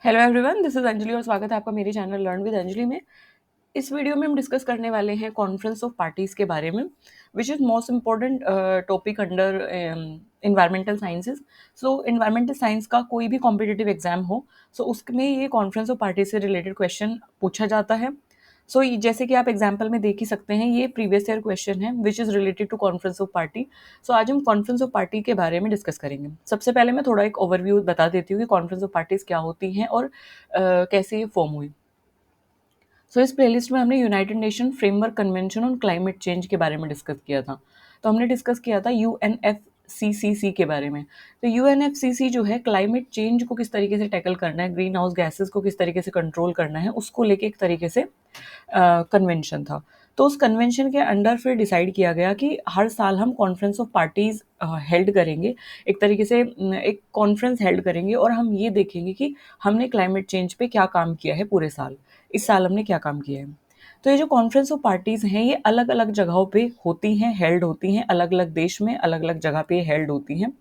Hello everyone, this is Anjali और स्वागत है आपका मेरे चैनल लर्न विद अंजलि में। इस वीडियो में हम डिस्कस करने वाले हैं कॉन्फ्रेंस ऑफ पार्टीज के बारे में, which is most important topic under environmental sciences. So environmental science का कोई भी कॉम्पिटिटिव एग्जाम हो, सो उसमें ये कॉन्फ्रेंस ऑफ पार्टीज से रिलेटेड क्वेश्चन पूछा जाता है। सो जैसे कि आप एग्जाम्पल में देख ही सकते हैं, ये प्रीवियस ईयर क्वेश्चन है which is related to conference of party. So आज हम कॉन्फ्रेंस ऑफ पार्टी के बारे में डिस्कस करेंगे। सबसे पहले मैं थोड़ा एक ओवरव्यू बता देती हूँ कि कॉन्फ्रेंस ऑफ पार्टीज क्या होती हैं और कैसे ये फॉर्म हुई। सो इस प्लेलिस्ट में हमने United Nation framework convention on climate change के बारे में डिस्कस किया था। तो हमने डिस्कस किया था यूएनएफसीसीसी के बारे में। तो यूएनएफसीसी जो है, क्लाइमेट चेंज को किस तरीके से टैकल करना है, ग्रीन हाउस गैसेस को किस तरीके से कंट्रोल करना है, उसको लेके एक तरीके से कन्वेंशन था। तो उस कन्वेंशन के अंडर फिर डिसाइड किया गया कि हर साल हम कॉन्फ्रेंस ऑफ पार्टीज हेल्ड करेंगे, एक तरीके से एक कॉन्फ्रेंस हेल्ड करेंगे और हम ये देखेंगे कि हमने क्लाइमेट चेंज पे क्या काम किया है पूरे साल, इस साल हमने क्या काम किया है। तो ये जो कॉन्फ्रेंस ऑफ पार्टीज हैं, ये अलग अलग जगहों पे होती हैं, हेल्ड होती हैं, अलग अलग देश में अलग अलग जगह पे हेल्ड होती हैं।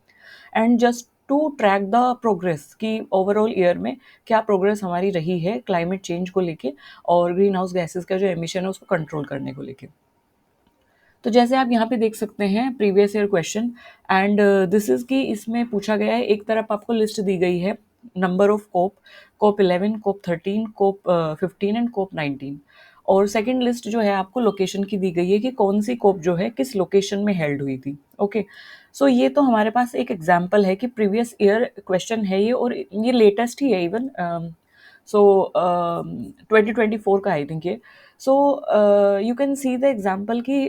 And just to track the progress कि ओवरऑल ईयर में क्या प्रोग्रेस हमारी रही है क्लाइमेट चेंज को लेके और ग्रीन हाउस गैसेस का जो एमिशन है उसको कंट्रोल करने को लेके। तो जैसे आप यहाँ पे देख सकते हैं previous year question, and this is कि इसमें पूछा गया है, एक तरफ आपको लिस्ट दी गई है number of COP, COP 11, COP 13, COP 15 and COP 19। और सेकंड लिस्ट जो है आपको लोकेशन की दी गई है कि कौन सी कोप जो है किस लोकेशन में हेल्ड हुई थी। ओके, सो ये तो हमारे पास एक एग्जाम्पल है कि प्रीवियस ईयर क्वेश्चन है ये, और ये लेटेस्ट ही है इवन। सो 2024 का आई थिंक ये। So you can see the example कि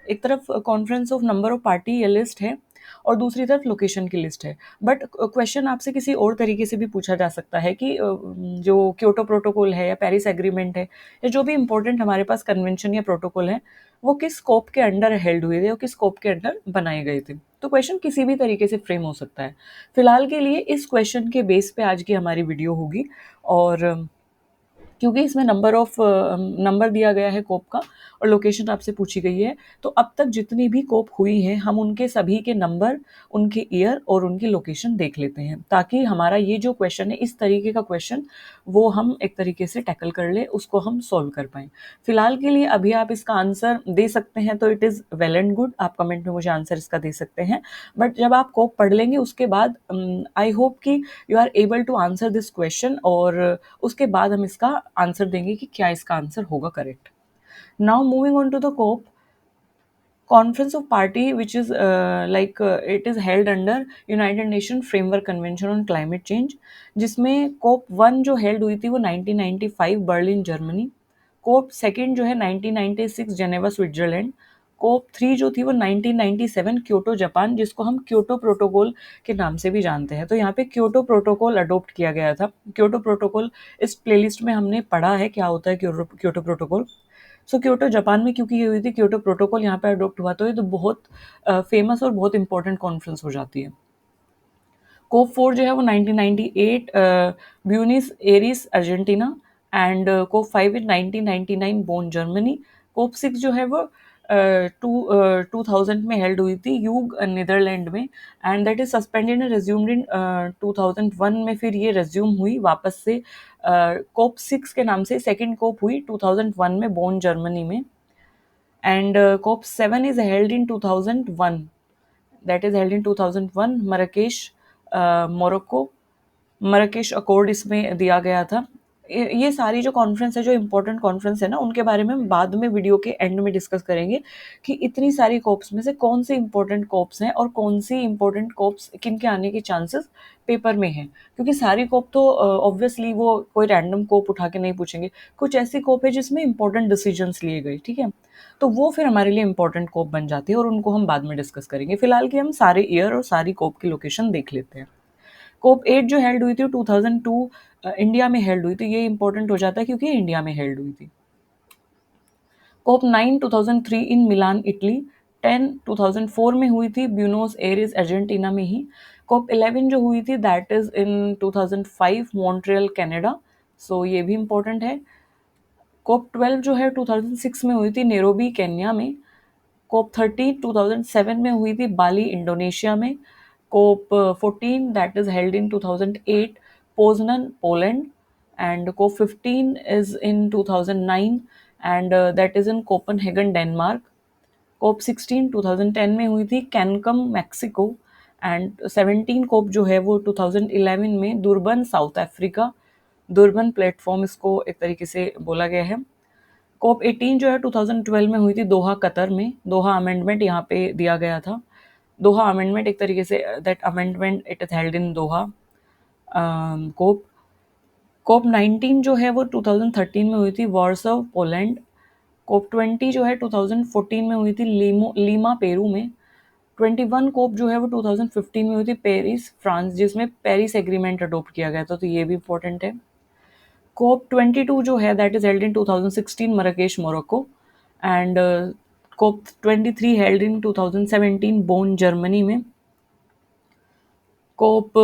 एक तरफ conference of number of party ये लिस्ट है और दूसरी तरफ लोकेशन की लिस्ट है। बट क्वेश्चन आपसे किसी और तरीके से भी पूछा जा सकता है कि जो क्योटो प्रोटोकॉल है या पेरिस एग्रीमेंट है या जो भी इंपॉर्टेंट हमारे पास कन्वेंशन या प्रोटोकॉल है, वो किस स्कोप के अंडर हेल्ड हुए थे और किस स्कोप के अंडर बनाए गए थे। तो क्वेश्चन किसी भी तरीके से फ्रेम हो सकता है। फिलहाल के लिए इस क्वेश्चन के बेस पे आज की हमारी वीडियो होगी। और क्योंकि इसमें नंबर दिया गया है कोप का और लोकेशन आपसे पूछी गई है, तो अब तक जितनी भी कोप हुई हैं हम उनके सभी के नंबर, उनके ईयर और उनकी लोकेशन देख लेते हैं, ताकि हमारा ये जो क्वेश्चन है, इस तरीके का क्वेश्चन, वो हम एक तरीके से टैकल कर ले, उसको हम सॉल्व कर पाएँ। फिलहाल के लिए अभी आप इसका आंसर दे सकते हैं तो it is well and good, आप कमेंट में मुझे आंसर इसका दे सकते हैं। बट जब आप कोप पढ़ लेंगे उसके बाद आई होप कि you are able to answer this question, और उसके बाद हम इसका आंसर देंगे कि क्या इसका आंसर होगा correct. Now moving on to the COP, conference of party which is it is held under United Nation framework convention on climate change, जिसमें कोप 1 जो हेल्ड हुई थी वो 1995 बर्लिन जर्मनी, कोप सेकंड जो है 1996 जेनेवा स्विट्जरलैंड, कोप 3 जो थी वो 1997 क्योटो जापान, जिसको हम क्योटो प्रोटोकॉल के नाम से भी जानते हैं। तो यहाँ पे क्योटो प्रोटोकॉल अडोप्ट किया गया था। क्योटो प्रोटोकॉल इस प्लेलिस्ट में हमने पढ़ा है क्या होता है क्योटो प्रोटोकॉल। सो क्योटो जापान में क्योंकि ये हुई थी, क्योटो प्रोटोकॉल यहाँ पे अडोप्ट हुआ, तो ये तो बहुत फेमस और बहुत इंपॉर्टेंट कॉन्फ्रेंस हो जाती है। कोप 4 जो है वो 1998 Buenos Aires Argentina, and COP 5 in 1999 Bonn Germany. COP 6 जो है वो 2000 में हेल्ड हुई थी यूग नीदरलैंड में, and that is suspended and resumed in 2001 में, फिर ये रिज्यूम हुई वापस से कोप 6 के नाम से। सेकेंड कोप हुई 2001 में बोन जर्मनी में, and COP 7 is held in 2001, that is held in 2001 Marrakesh Morocco. Marrakesh accord इसमें दिया गया था। ये सारी जो कॉन्फ्रेंस है, जो इंपॉर्टेंट कॉन्फ्रेंस है ना, उनके बारे में हम बाद में वीडियो के एंड में डिस्कस करेंगे कि इतनी सारी कोप्स में से कौन सी इंपॉर्टेंट कोप्स हैं और कौन सी इंपॉर्टेंट कोप्स किन के आने के चांसेस पेपर में हैं। क्योंकि सारी कोप तो ऑब्वियसली वो कोई रैंडम कोप उठा के नहीं पूछेंगे, कुछ ऐसी कोप है जिसमें इंपॉर्टेंट डिसीजंस लिए गए, ठीक है, तो वो फिर हमारे लिए इंपॉर्टेंट कोप बन जाती है और उनको हम बाद में डिस्कस करेंगे। फिलहाल की हम सारे ईयर और सारी कोप की लोकेशन देख लेते हैं। कोप 8 जो हेल्ड हुई थी 2002 इंडिया में हेल्ड हुई थी, ये इंपॉर्टेंट हो जाता है क्योंकि इंडिया में हेल्ड हुई थी। कोप 9 2003 इन मिलान इटली, 10 2004 में हुई थी ब्यूनोस एयर्स अर्जेंटीना में ही। कोप 11 जो हुई थी that is in 2005 Montreal Canada, so ये भी इंपॉर्टेंट है। कोप 12 जो है 2006 में हुई थी नेरोबी केन्या में। कोप 13 2007 में हुई थी बाली इंडोनेशिया में। COP 14 that is held in 2008 Poznan Poland. and COP15 is in 2009 and that is in Copenhagen, Denmark. COP16 2010 में हुई थी कैनकम, मैक्सिको, एंड 17 कोप जो है वो 2011 में दुर्बन, साउथ अफ्रीका। दुर्बन प्लेटफॉर्म इसको एक तरीके से बोला गया है। कोप 18 जो है 2012 में हुई थी दोहा, कतर में। दोहा अमेंडमेंट यहाँ पे दिया गया था। दोहा अमेंडमेंट एक तरीके से that amendment it is held in Doha. COP COP 19 जो है वो 2013 में हुई थी वॉर्सो, पोलैंड। कोप 20 जो है 2014 में हुई थी लीमा, पेरू में। 21 कोप जो है वो 2015 में हुई थी पेरिस, फ्रांस, जिसमें पेरिस एग्रीमेंट अडोप्ट किया गया था, तो ये भी इंपॉर्टेंट है। कोप 22 जो है that is held in 2016 Marrakesh, Morocco. And COP 23 held in 2017 Bonn, Germany में। COP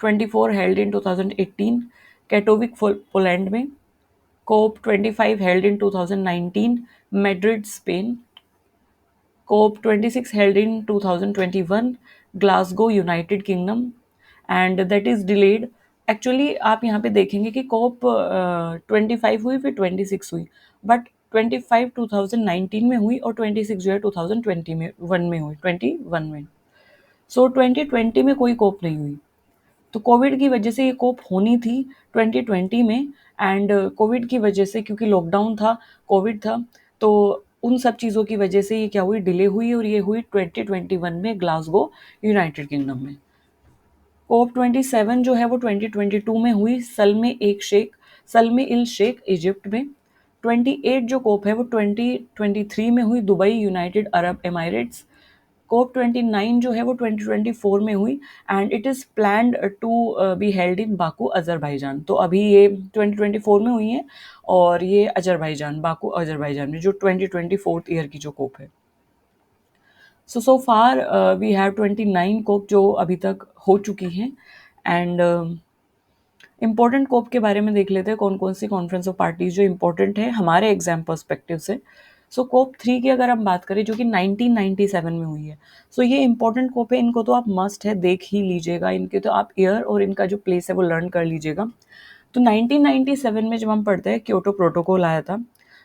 24 held in 2018 Katowice, Poland में। COP 25 held in 2019 Madrid, Spain. COP 26 held in 2021 Glasgow, United Kingdom, and that is delayed. Actually आप यहाँ पे देखेंगे कि कोप 25 हुई, फिर 26 हुई, बट 25 2019 में हुई और 26 जो है 2020 में 1 में हुई, 21 में। सो 2020 में कोई कोप नहीं हुई। तो कोविड की वजह से ये कोप होनी थी 2020 में, एंड कोविड की वजह से, क्योंकि लॉकडाउन था, कोविड था, तो उन सब चीज़ों की वजह से ये क्या हुई, डिले हुई, और ये हुई 2021 में ग्लासगो, यूनाइटेड किंगडम में। कोप 27 जो है वो 2022 में हुई सल्मे इल शेख, इजिप्ट में। 28 जो कोप है वो 2023 में हुई Dubai, United Arab Emirates. COP 29 जो है वो 2024 में हुई and it is planned to be held in Baku, Azerbaijan. तो अभी ये 2024 में हुई है और ये अजरबैजान, बाकू अजरबैजान में, जो 2024 ईयर की जो कोप है। सो फार वी हैव 29 कोप जो अभी तक हो चुकी हैं। एंड इम्पोर्टेंट कोप के बारे में देख लेते हैं, कौन कौन सी कॉन्फ्रेंस ऑफ पार्टीज जो इम्पोर्टेंट है हमारे एग्जाम पर्सपेक्टिव से। सो कोप 3 की अगर हम बात करें, जो कि 1997 में हुई है, सो ये इंपॉर्टेंट कोप है, इनको तो आप मस्ट है देख ही लीजिएगा, इनके तो आप ईयर और इनका जो प्लेस है वो लर्न कर लीजिएगा। तो 1997 में जब हम पढ़ते हैं क्योटो प्रोटोकॉल आया था,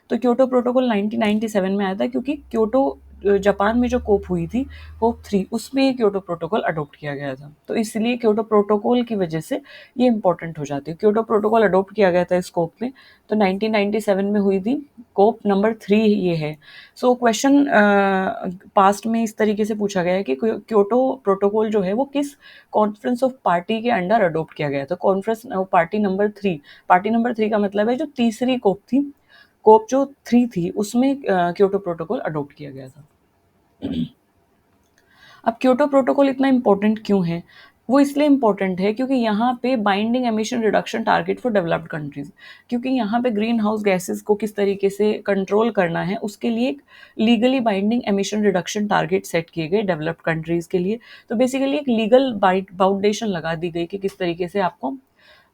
तो क्योटो प्रोटोकॉल 1997 में आया था क्योंकि क्योटो जापान में जो कोप हुई थी, कोप 3, उसमें क्योटो प्रोटोकॉल अडोप्ट किया गया था, तो इसलिए क्योटो प्रोटोकॉल की वजह से ये इंपॉर्टेंट हो जाती है। क्योटो प्रोटोकॉल अडोप्ट किया गया था इस कोप में, तो 1997 में हुई थी, कोप नंबर 3 ये है। सो क्वेश्चन पास्ट में इस तरीके से पूछा गया है कि क्योटो प्रोटोकॉल जो है वो किस कॉन्फ्रेंस ऑफ पार्टी के अंडर अडोप्ट किया गया था। Conference party number 3, party number 3 का मतलब है जो तीसरी कोप थी, कोप जो 3 थी उसमें क्योटो प्रोटोकॉल अडोप्ट किया गया था। अब क्योटो प्रोटोकॉल इतना इम्पोर्टेंट क्यों है? वो इसलिए इम्पोर्टेंट है क्योंकि यहाँ पे binding emission reduction target for developed countries, क्योंकि यहाँ पे ग्रीन हाउस गैसेस को किस तरीके से कंट्रोल करना है उसके लिए एक legally binding emission reduction target set किए गए डेवलप्ड कंट्रीज के लिए। तो बेसिकली एक लीगल बाउंडेशन लगा दी गई कि किस तरीके से आपको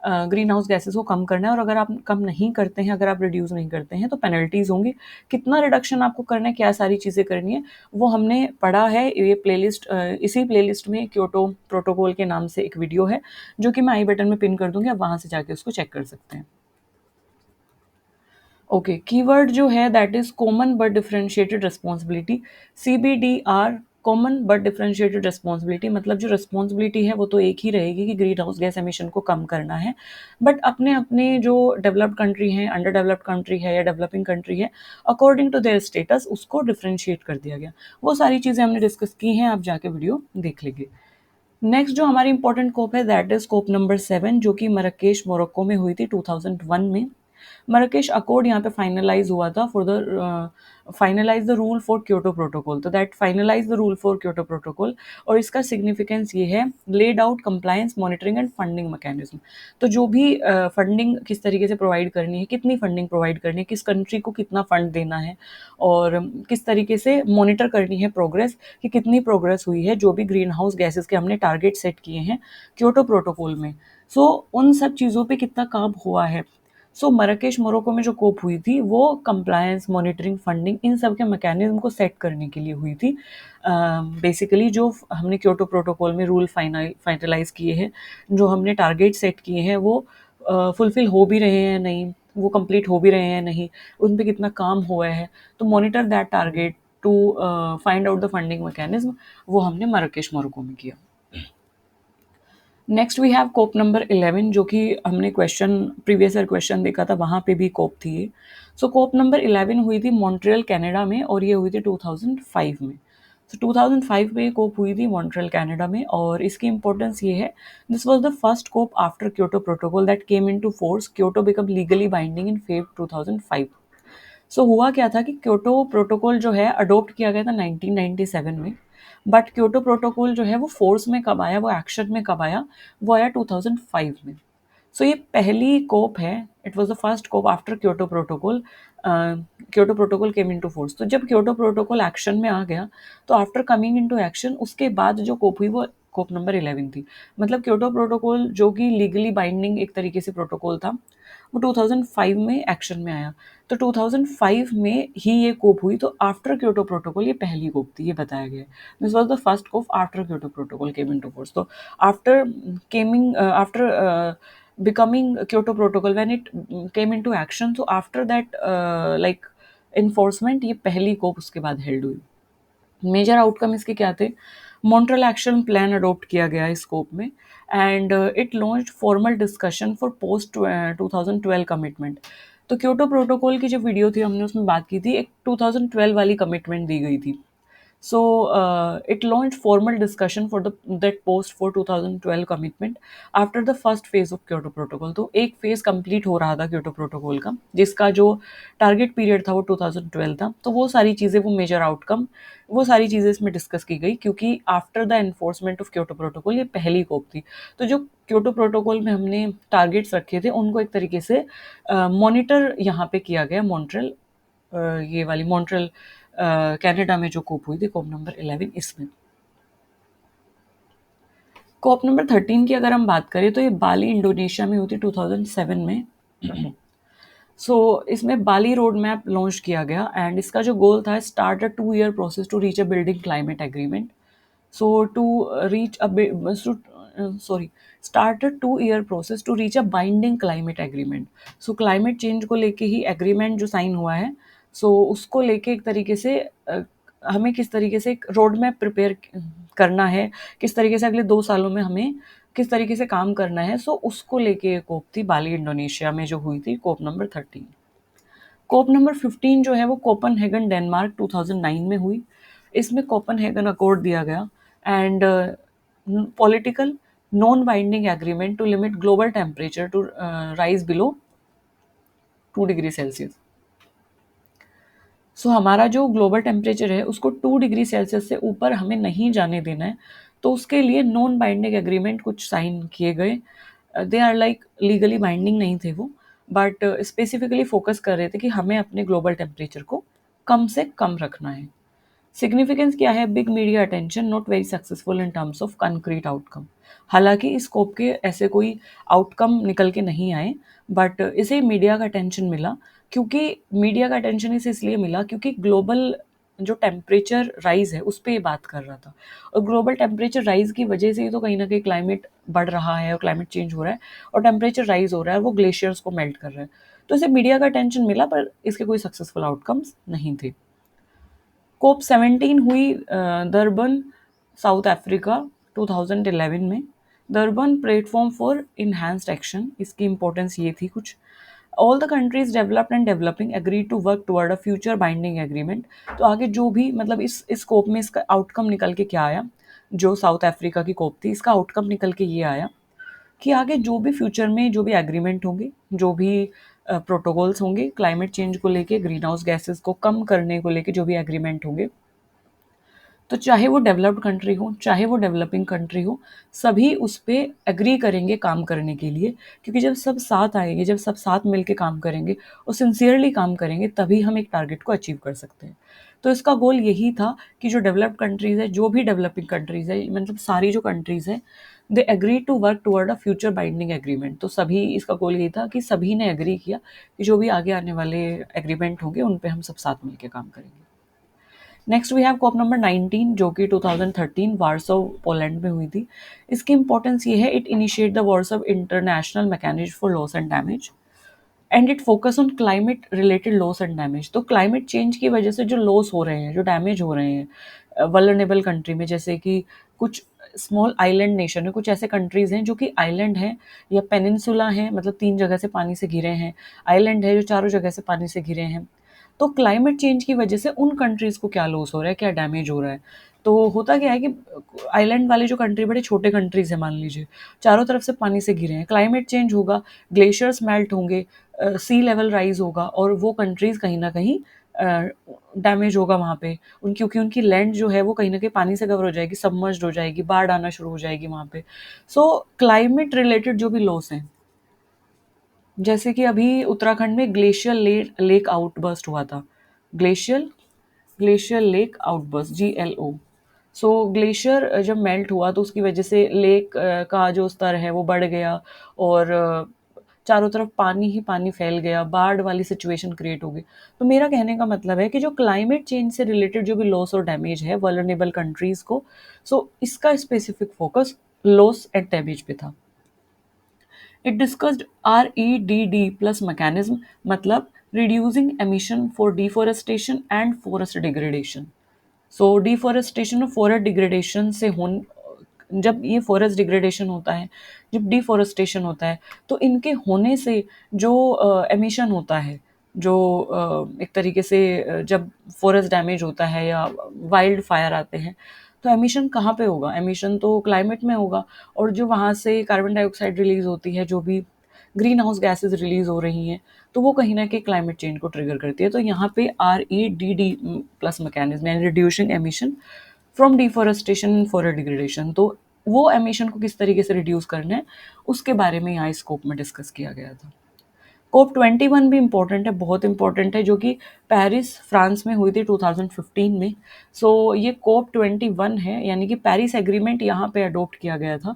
ग्रीन हाउस गैसेस को कम करना है, और अगर आप कम नहीं करते हैं, अगर आप रिड्यूस नहीं करते हैं तो पेनल्टीज़ होंगी। कितना रिडक्शन आपको करना है, क्या सारी चीज़ें करनी है, वो हमने पढ़ा है। ये प्लेलिस्ट, इसी प्लेलिस्ट में क्योटो प्रोटोकॉल के नाम से एक वीडियो है जो कि मैं आई बटन में पिन कर दूंगी, आप वहाँ से जाके उसको चेक कर सकते हैं। ओके, कीवर्ड जो है that is common but differentiated responsibility, CBDR, common but differentiated responsibility. मतलब जो रिस्पॉन्सिबिलिटी है वो तो एक ही रहेगी कि ग्रीन हाउस गैस एमिशन को कम करना है, बट अपने अपने जो डेवलप्ड कंट्री हैं, अंडर डेवलप्ड कंट्री है या डेवलपिंग कंट्री है, अकॉर्डिंग टू देयर स्टेटस उसको डिफरेंशिएट कर दिया गया। वो सारी चीज़ें हमने डिस्कस की हैं, आप जाके वीडियो देख लीजिए। नेक्स्ट जो हमारी इंपॉर्टेंट कोप है दैट इज कोप नंबर 7, जो कि मरकेश, मोरक्को में हुई थी 2001 में। मरकेश अकॉर्ड यहाँ पे फाइनलाइज हुआ था for the finalise the rule for Kyoto protocol, तो that finalise the rule for Kyoto protocol. और इसका सिग्निफिकेंस ये है, laid out compliance, monitoring and funding mechanism. तो जो भी फंडिंग किस तरीके से प्रोवाइड करनी है, कितनी फंडिंग प्रोवाइड करनी है, किस कंट्री को कितना फंड देना है, और किस तरीके से मॉनिटर करनी है प्रोग्रेस, कि कितनी प्रोग्रेस हुई है जो भी ग्रीन हाउस गैसेस के हमने टारगेट सेट किए हैं क्योटो प्रोटोकॉल में। सो उन सब चीज़ों पे कितना काम हुआ है। सो मरकेश, मोरक्को में जो कोप हुई थी वो कंप्लायंस, मॉनिटरिंग, फंडिंग, इन सब के मैकेनिज्म को सेट करने के लिए हुई थी। बेसिकली जो हमने क्योटो प्रोटोकॉल में रूल फाइनलाइज किए हैं, जो हमने टारगेट सेट किए हैं, वो फुलफिल हो भी रहे हैं नहीं, वो कंप्लीट हो भी रहे हैं नहीं, उन पे कितना काम हुआ है। तो monitor that target to find out the funding mechanism, वो हमने मार्राकेश मोरक्को में किया। Next we have COP number 11, जो कि हमने क्वेश्चन प्रीवियस ईयर क्वेश्चन देखा था, वहाँ पे भी कोप थी ये। सो कोप नंबर 11 हुई थी मॉन्ट्रियल कनाडा में, और ये हुई थी 2005 में। सो 2005 में ये कोप हुई थी मॉन्ट्रियल कनाडा में, और इसकी इंपॉर्टेंस ये है, this was the first COP after Kyoto protocol that came into force. Kyoto become legally binding in Feb 2005। So हुआ क्या था कि क्योटो प्रोटोकॉल जो है अडॉप्ट किया गया था 1997 में, बट क्योटो प्रोटोकॉल जो है वो फोर्स में कब आया, वो एक्शन में कब आया, वो आया 2005 में। सो ये पहली कोप है, it was the first COP after Kyoto protocol. Kyoto protocol came into force, तो जब क्योटो प्रोटोकॉल एक्शन में आ गया, तो आफ्टर कमिंग इनटू एक्शन उसके बाद जो कोप हुई वो कोप नंबर 11 थी। मतलब क्योटो प्रोटोकॉल जो कि लीगली बाइंडिंग एक तरीके से प्रोटोकॉल था, वो 2005 में एक्शन में आया। तो 2005 में ही ये कोप हुई, तो आफ्टर क्योटो प्रोटोकॉल ये पहली कोप थी, ये बताया गया है। This was the first COP after Kyoto protocol came into force. तो after coming after becoming Kyoto Protocol, when it came into action, so after that like enforcement, ये पहली कोप उसके बाद हेल्ड हुई। मेजर आउटकम इसके क्या थे? मॉन्ट्रियल एक्शन प्लान अडॉप्ट किया गया इस स्कोप में, and it launched formal discussion for post 2012 commitment. तो क्योटो प्रोटोकॉल की जो वीडियो थी हमने उसमें बात की थी, एक 2012 वाली कमिटमेंट दी गई थी। So it launched formal discussion for that post for 2012 commitment after the first phase of Kyoto Protocol। तो एक फेज कंप्लीट हो रहा था क्योटो प्रोटोकॉल का, जिसका जो टारगेट पीरियड था वो 2012 था। तो वो सारी चीज़ें, वो मेजर आउटकम, वो सारी चीज़ें इसमें डिस्कस की गई, क्योंकि after the enforcement of Kyoto protocol ये पहली कोप थी। तो जो क्योटो प्रोटोकॉल में हमने टारगेट्स रखे थे उनको एक तरीके से मॉनिटर यहाँ पे किया गया मॉन्ट्रियल, ये वाली मॉन्ट्रियल कनाडा में जो कोप हुई थी, कोप नंबर 11 इसमें। कोप नंबर 13 की अगर हम बात करें, तो ये बाली इंडोनेशिया में हुई थी 2007 में। सो इसमें बाली रोड मैप लॉन्च किया गया, एंड इसका जो गोल था, start a 2 year process to reach a building climate agreement. So to reach a sorry, start a 2 year process to reach a binding climate agreement। So climate change को लेके ही agreement जो sign हुआ है, so उसको लेके एक तरीके से हमें किस तरीके से एक रोड मैप प्रिपेयर करना है, किस तरीके से अगले 2 सालों में हमें किस तरीके से काम करना है, सो उसको लेके एक कोप थी बाली इंडोनेशिया में जो हुई थी, कोप नंबर 13। कोप नंबर 15 जो है वो कोपनहेगन डेनमार्क 2009 में हुई। इसमें कोपनहेगन अकॉर्ड दिया गया, and political non binding agreement to limit global temperature to rise below 2 degree Celsius. So हमारा जो ग्लोबल टेम्परेचर है उसको 2 डिग्री सेल्सियस से ऊपर हमें नहीं जाने देना है। तो उसके लिए नॉन बाइंडिंग एग्रीमेंट कुछ साइन किए गए। They are like legally binding नहीं थे वो, बट स्पेसिफिकली फोकस कर रहे थे कि हमें अपने ग्लोबल टेम्परेचर को कम से कम रखना है। सिग्निफिकेंस क्या है? Big media attention, not very successful in terms of concrete outcome. हालांकि इस स्कोप के ऐसे कोई आउटकम निकल के नहीं आए, बट इसे मीडिया का अटेंशन मिला। क्योंकि मीडिया का अटेंशन इसे इसलिए मिला क्योंकि ग्लोबल जो टेम्परेचर राइज है उस पर ये बात कर रहा था, और ग्लोबल टेम्परेचर राइज की वजह से ही तो कहीं ना कहीं क्लाइमेट बढ़ रहा है और क्लाइमेट चेंज हो रहा है और टेम्परेचर राइज हो रहा है और वो ग्लेशियर्स को मेल्ट कर रहा है। तो इसे मीडिया का अटेंशन मिला, पर इसके कोई सक्सेसफुल आउटकम्स नहीं थे। कोप 17 हुई दरबन, साउथ अफ्रीका 2011 में। Durban platform for enhanced action, इसकी इंपॉर्टेंस ये थी कुछ। All the countries developed and developing agree to work toward a future binding agreement. तो आगे जो भी, मतलब इस कोप में इसका आउटकम निकल के क्या आया, जो साउथ अफ्रीका की कोप थी, इसका आउटकम निकल के ये आया कि आगे जो भी फ्यूचर में जो भी एग्रीमेंट होंगे, जो भी प्रोटोकॉल्स होंगे क्लाइमेट चेंज को लेके, ग्रीन हाउस गैसेस को कम करने को लेके, जो भी एग्रीमेंट होंगे, तो चाहे वो डेवलप्ड कंट्री हो चाहे वो डेवलपिंग कंट्री हो, सभी उस पर एग्री करेंगे काम करने के लिए। क्योंकि जब सब साथ आएंगे, जब सब साथ मिलके काम करेंगे और सिंसियरली काम करेंगे, तभी हम एक टारगेट को अचीव कर सकते हैं। तो इसका गोल यही था कि जो डेवलप्ड कंट्रीज़ है, जो भी डेवलपिंग कंट्रीज़ है, मतलब सारी जो कंट्रीज़ हैं, they agree to work toward a future binding agreement. तो सभी, इसका गोल यही था कि सभी ने एग्री किया कि जो भी आगे आने वाले एग्रीमेंट होंगे उन पे हम सब साथ मिलकर काम करेंगे। Next we have COP number 19 जो कि 2013 वार्सो पोलैंड में हुई थी। इसकी इंपॉर्टेंस ये है, it initiate the वार्सो international mechanism for loss and damage and it focus on climate related loss and damage. तो क्लाइमेट चेंज की वजह से जो लॉस हो रहे हैं, जो डैमेज हो रहे हैं वल्नरेबल कंट्री में, जैसे कि कुछ स्मॉल आइलैंड नेशन है, कुछ ऐसे कंट्रीज हैं जो कि आइलैंड हैं या पेनिनसुला हैं, मतलब 3 जगह से पानी से घिरे हैं, आइलैंड है जो चारों जगह से पानी से घिरे हैं। तो क्लाइमेट चेंज की वजह से उन कंट्रीज को क्या लॉस हो रहा है, क्या डैमेज हो रहा है। तो होता क्या है कि आइलैंड वाले जो कंट्री बड़े छोटे कंट्रीज हैं, मान लीजिए चारों तरफ से पानी से घिरे हैं, क्लाइमेट चेंज होगा, ग्लेशियर्स मेल्ट होंगे, सी लेवल राइज होगा और वो कंट्रीज कहीं ना कहीं डैमेज होगा वहाँ पे क्योंकि उनकी लैंड जो है वो कहीं ना कहीं पानी से कवर हो जाएगी, सबमर्ज्ड हो जाएगी, बाढ़ आना शुरू हो जाएगी वहाँ पे। सो क्लाइमेट रिलेटेड जो भी लॉस हैं, जैसे कि अभी उत्तराखंड में ग्लेशियर लेक आउटबर्स्ट हुआ था, glacier glacier lake outburst, GLO। सो ग्लेशियर जब मेल्ट हुआ तो उसकी वजह से लेक का जो स्तर है वो बढ़ गया और चारों तरफ पानी ही पानी फैल गया, बाढ़ वाली सिचुएशन क्रिएट हो गई। तो मेरा कहने का मतलब है कि जो क्लाइमेट चेंज से रिलेटेड जो भी लॉस और डैमेज है वल्नरेबल कंट्रीज को, सो इसका specific focus loss and damage पे था। It discussed REDD plus mechanism, मतलब reducing emission for deforestation and forest degradation. So deforestation और फॉरेस्ट डिग्रेडेशन से जब ये फॉरेस्ट डिग्रेडेशन होता है, जब डिफॉरेस्टेशन होता है, तो इनके होने से जो एमिशन होता है, जो एक तरीके से जब फॉरेस्ट डैमेज होता है या वाइल्ड फायर आते हैं, तो एमिशन कहाँ पे होगा, एमिशन तो क्लाइमेट में होगा। और जो वहाँ से कार्बन डाइऑक्साइड रिलीज होती है, जो भी ग्रीन हाउस गैसेज रिलीज हो रही हैं, तो वो कहीं ना कहीं क्लाइमेट चेंज को ट्रिगर करती है। तो यहाँ पे REDD प्लस मैकेनिज्म यानी reducing emission from deforestation for degradation, तो वो एमिशन को किस तरीके से रिड्यूस करना है उसके बारे में यहाँ स्कोप में डिस्कस किया गया था। COP 21 भी इम्पोर्टेंट है, बहुत इंपॉर्टेंट है, जो कि पेरिस फ्रांस में हुई थी 2015 में। सो ये COP 21 है, यानी कि पेरिस एग्रीमेंट यहाँ पे अडोप्ट किया गया था।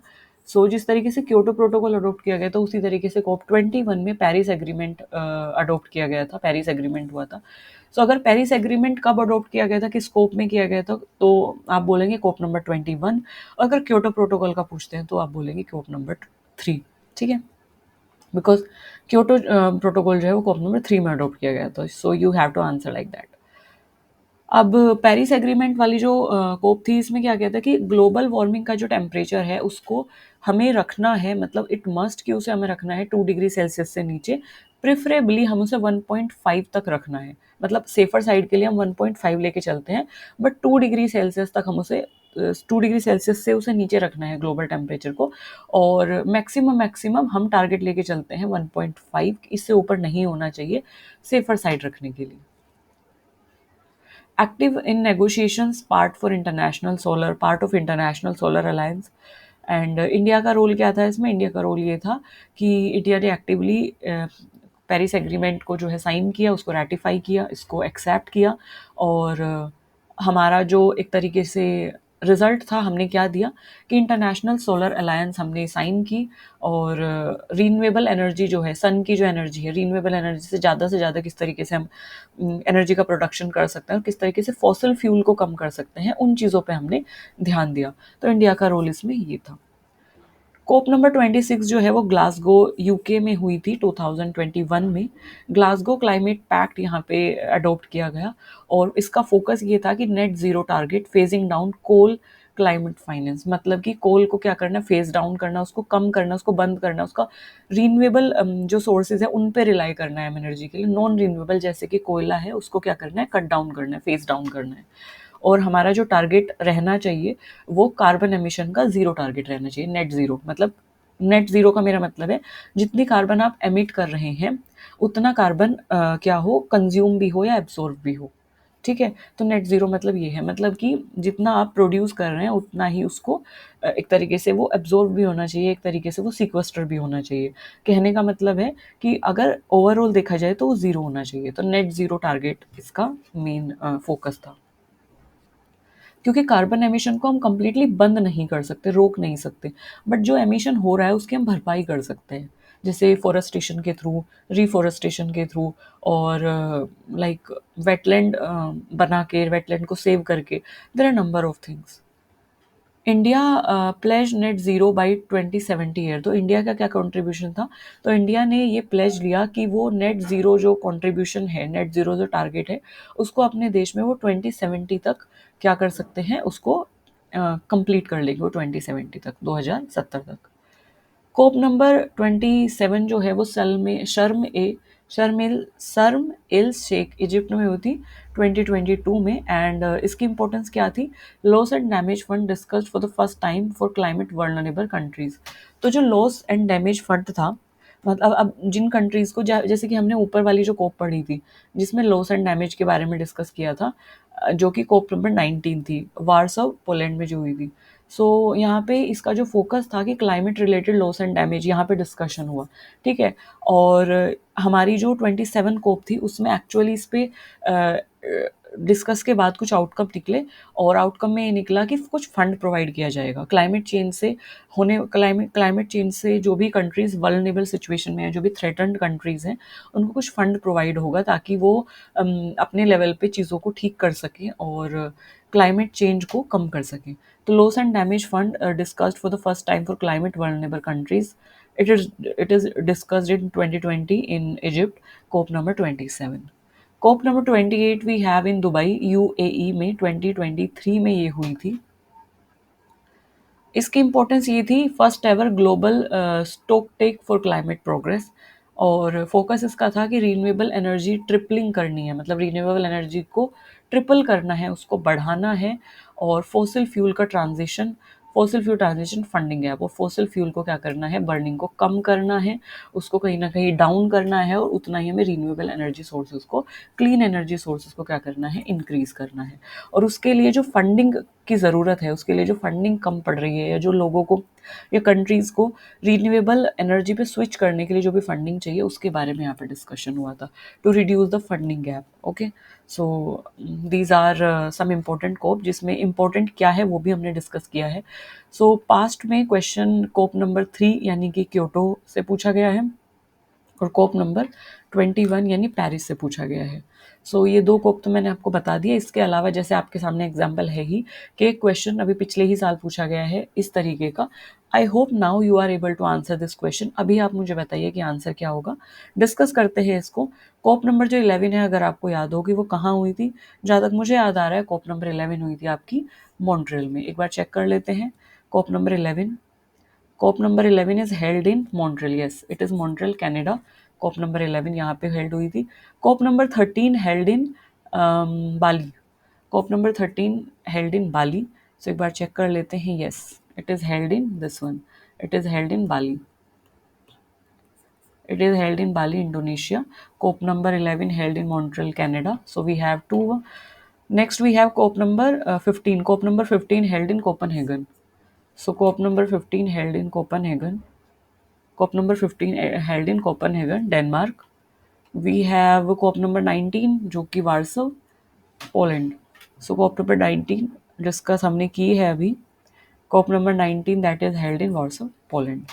सो जिस तरीके से क्योटो प्रोटोकॉल अडोप्ट किया गया था, उसी तरीके से COP 21 में पेरिस एग्रीमेंट अडोप्ट किया गया था, पेरिस एग्रीमेंट हुआ था। सो अगर पेरिस एग्रीमेंट कब अडोप्ट किया गया था, किस स्कोप में किया गया था, तो आप बोलेंगे COP नंबर 21। अगर क्योटो प्रोटोकॉल का पूछते हैं तो आप बोलेंगे COP नंबर 3। ठीक है, बिकॉज क्योटो प्रोटोकॉल जो है वो COP नंबर 3 में अडोप्ट किया गया था। So you have to answer like that. अब पेरिस एग्रीमेंट वाली जो कोप थी, इसमें क्या कहता है कि ग्लोबल वार्मिंग का जो टेम्परेचर है उसको हमें रखना है, मतलब इट मस्ट कि उसे हमें रखना है 2 डिग्री सेल्सियस से नीचे, प्रिफरेबली हम उसे 1.5 तक रखना है, मतलब सेफर साइड के लिए हम 1.5 लेके चलते हैं, बट 2 डिग्री सेल्सियस तक हम उसे 2 डिग्री सेल्सियस से उसे नीचे रखना है ग्लोबल टेम्परेचर को। और मैक्सिमम मैक्सिमम हम टारगेट लेके चलते हैं 1.5, इससे ऊपर नहीं होना चाहिए सेफर साइड रखने के लिए। Active in negotiations, part of International Solar Alliance। And India का रोल क्या था इसमें, इंडिया का रोल ये था कि इंडिया ने एक्टिवली पेरिस एग्रीमेंट को जो है साइन किया, उसको रेटिफाई किया, इसको एक्सेप्ट किया। और हमारा जो एक तरीके से रिजल्ट था, हमने क्या दिया कि इंटरनेशनल सोलर अलायंस हमने साइन की। और रीन्यूएबल एनर्जी जो है, सन की जो एनर्जी है, रीन्यूएबल एनर्जी से ज़्यादा किस तरीके से हम एनर्जी का प्रोडक्शन कर सकते हैं और किस तरीके से फॉसिल फ्यूल को कम कर सकते हैं, उन चीज़ों पे हमने ध्यान दिया। तो इंडिया का रोल इसमें ये था। COP नंबर 26 जो है वो ग्लासगो यूके में हुई थी 2021 में। ग्लासगो क्लाइमेट पैक्ट यहाँ पे अडॉप्ट किया गया और इसका फोकस ये था कि net zero target, phasing down coal, climate finance, मतलब कि कोल को क्या करना, फेज डाउन करना, उसको कम करना, उसको बंद करना, उसका रीन्यूएबल जो सोर्सेज है उन पे रिलाई करना है एनर्जी के लिए। नॉन रीन्यूएबल जैसे कि कोयला है उसको क्या करना है, कट डाउन करना है, फेज डाउन करना है। और हमारा जो टारगेट रहना चाहिए वो कार्बन एमिशन का जीरो टारगेट रहना चाहिए, नेट जीरो। मतलब नेट जीरो का मेरा मतलब है जितनी कार्बन आप एमिट कर रहे हैं उतना कार्बन क्या हो, कंज्यूम भी हो या एब्सॉर्ब भी हो। ठीक है, तो नेट जीरो मतलब ये है, मतलब कि जितना आप प्रोड्यूस कर रहे हैं उतना ही उसको एक तरीके से वो एब्जॉर्ब भी होना चाहिए, एक तरीके से वो सीक्वेस्टर भी होना चाहिए। कहने का मतलब है कि अगर ओवरऑल देखा जाए तो वो जीरो होना चाहिए। तो नेट जीरो टारगेट इसका मेन फोकस था, क्योंकि कार्बन एमिशन को हम कंप्लीटली बंद नहीं कर सकते, रोक नहीं सकते, बट जो एमिशन हो रहा है उसकी हम भरपाई कर सकते हैं। जैसे फॉरेस्टेशन के थ्रू, रिफॉरेस्टेशन के थ्रू, और लाइक वेटलैंड बना के, वेटलैंड को सेव करके, there are number of things. India pledge net zero by 2070 year. तो इंडिया का क्या कंट्रीब्यूशन था? तो इंडिया ने ये प्लेज लिया कि वो नेट ज़ीरो जो कंट्रीब्यूशन है, नेट ज़ीरो जो टारगेट है, उसको अपने देश में वो 2070 तक क्या कर सकते हैं, उसको कंप्लीट कर लेंगे वो 2070 तक, 2070 तक। कोप नंबर 27 जो है वो शर्म एल शेख इजिप्ट में हुई थी 2022 में। एंड इसकी इंपॉर्टेंस क्या थी? Loss and damage fund discussed for the first time for climate vulnerable countries. तो जो लॉस एंड डैमेज फंड था, मतलब अब जिन कंट्रीज को जैसे कि हमने ऊपर वाली जो कोप पढ़ी थी जिसमें लॉस एंड डैमेज के बारे में डिस्कस किया था, जो कि कोप नंबर 19 थी, वार्सो पोलैंड में जो हुई थी। सो यहाँ पे इसका जो फोकस था कि climate related loss and damage यहाँ पे डिस्कशन हुआ, ठीक है। और हमारी जो 27 कोप थी उसमें एक्चुअली इस पे डिस्कस के बाद कुछ आउटकम निकले, और आउटकम में ये निकला कि कुछ फंड प्रोवाइड किया जाएगा क्लाइमेट चेंज से जो भी कंट्रीज वल्नरेबल सिचुएशन में है, जो भी थ्रेटन्ड कंट्रीज हैं, उनको कुछ फंड प्रोवाइड होगा ताकि वो अपने लेवल पे चीज़ों को ठीक कर सकें और क्लाइमेट चेंज को कम कर सकें। तो loss and damage fund discussed for the first time for climate vulnerable countries, it is discussed in 2020 in Egypt, COP number 27। COP number 28 we have in Dubai UAE में 2023 में ये हुई थी। इसकी इम्पोर्टेंस ये थी, first ever global stock take for climate progress, और focus इसका था कि रीन्यूएबल एनर्जी ट्रिपलिंग करनी है, मतलब रीन्यूएबल एनर्जी को ट्रिपल करना है, उसको बढ़ाना है। और फोसिल फ्यूल ट्रांजिशन फंडिंग है, वो फोसिल फ्यूल को क्या करना है, बर्निंग को कम करना है, उसको कहीं ना कहीं डाउन करना है, और उतना ही हमें रीन्यूएबल एनर्जी सोर्सेज को, क्लीन एनर्जी सोर्सेज को क्या करना है, इंक्रीज करना है। और उसके लिए जो फंडिंग की ज़रूरत है, उसके लिए जो फंडिंग कम पड़ रही है, या जो लोगों को या कंट्रीज़ को रीन्यूएबल एनर्जी पे स्विच करने के लिए जो भी फंडिंग चाहिए, उसके बारे में यहाँ पर डिस्कशन हुआ था, to reduce the funding gap. Okay, so these are some important COP, जिसमें इम्पोर्टेंट क्या है वो भी हमने डिस्कस किया है। सो पास्ट में क्वेश्चन कोप नंबर 3 यानी कि क्योटो से पूछा गया है, और कोप नंबर 21 यानी पेरिस से पूछा गया है। सो ये दो कोप तो मैंने आपको बता दिया। इसके अलावा जैसे आपके सामने एग्जाम्पल है ही कि एक क्वेश्चन अभी पिछले ही साल पूछा गया है इस तरीके का। I hope now you are able to answer this question. अभी आप मुझे बताइए कि आंसर क्या होगा। डिस्कस करते हैं इसको। कोप नंबर जो 11 है, अगर आपको याद होगी वो कहाँ हुई थी, जहाँ तक मुझे याद आ रहा है कोप नंबर 11 हुई थी आपकी मॉन्ट्रियल में। एक बार चेक कर लेते हैं। कोप number 11, COP number 11 is held in Montreal. Yes, it is Montreal, Canada. COP number 11 यहाँ पे held हुई थी। COP number 13 held in Bali. COP number 13 held in Bali. So एक बार चेक कर लेते हैं। Yes, it is held in this one. It is held in Bali. It is held in Bali, Indonesia. COP number 11 held in Montreal, Canada. So we have two. Next we have COP number 15. COP number 15 held in Copenhagen. So COP number 15 held in Copenhagen. COP number 15 held in Copenhagen, Denmark. We have COP number 19 जो कि Warsaw, Poland. So COP number 19 discuss हमने की है अभी। COP number 19 that is held in Warsaw, Poland.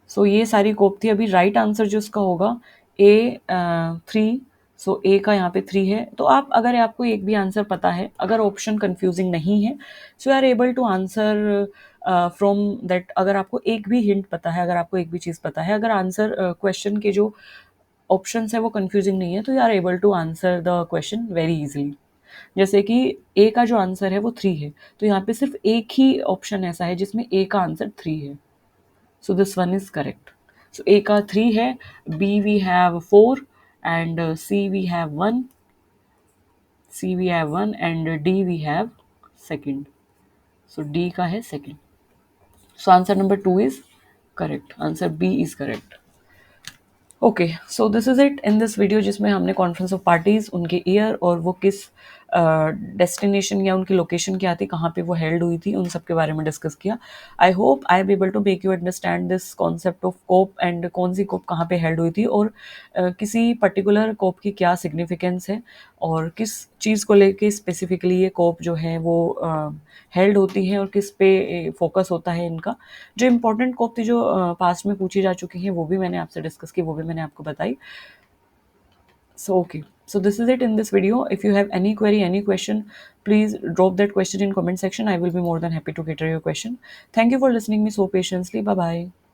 So ये सारी कोप थी। अभी राइट आंसर जो इसका होगा ए 3। सो ए का यहाँ पे 3 है। तो आप अगर आपको एक भी आंसर पता है, अगर ऑप्शन कंफ्यूजिंग नहीं है, so you are able to answer from that. अगर आपको एक भी हिंट पता है, अगर आपको एक भी चीज़ पता है, अगर आंसर क्वेश्चन के जो ऑप्शन है वो कंफ्यूजिंग नहीं है, तो you are able to answer the question very easily. जैसे कि ए का जो आंसर है वो 3 है, तो यहाँ पे सिर्फ एक ही ऑप्शन ऐसा है जिसमें ए का आंसर 3 है। So this one is correct. So A का 3 है, B we have 4, and C we have 1, and D we have second. So D का है second. So answer number 2 is correct. Answer B is correct. Okay, so this is it in this video, जिसमें हमने conference of parties, उनके year और वो किस destination या उनकी लोकेशन क्या थी, कहाँ पे वो हेल्ड हुई थी, उन सब के बारे में डिस्कस किया। I hope I am able to make you understand this concept of COP and कौन सी कोप कहाँ पे हेल्ड हुई थी, और किसी पर्टिकुलर कोप की क्या सिग्निफिकेंस है, और किस चीज़ को लेके स्पेसिफिकली ये कोप जो है वो हेल्ड होती है, और किस पे फोकस होता है इनका। जो इम्पोर्टेंट कोप थी जो पास्ट में पूछी जा चुकी हैं वो भी मैंने आपसे डिस्कस की, वो भी मैंने आपको बताई। So okay, so this is it in this video. If you have any query, any question, please drop that question in comment section. I will be more than happy to cater your question. Thank you for listening me so patiently. Bye bye.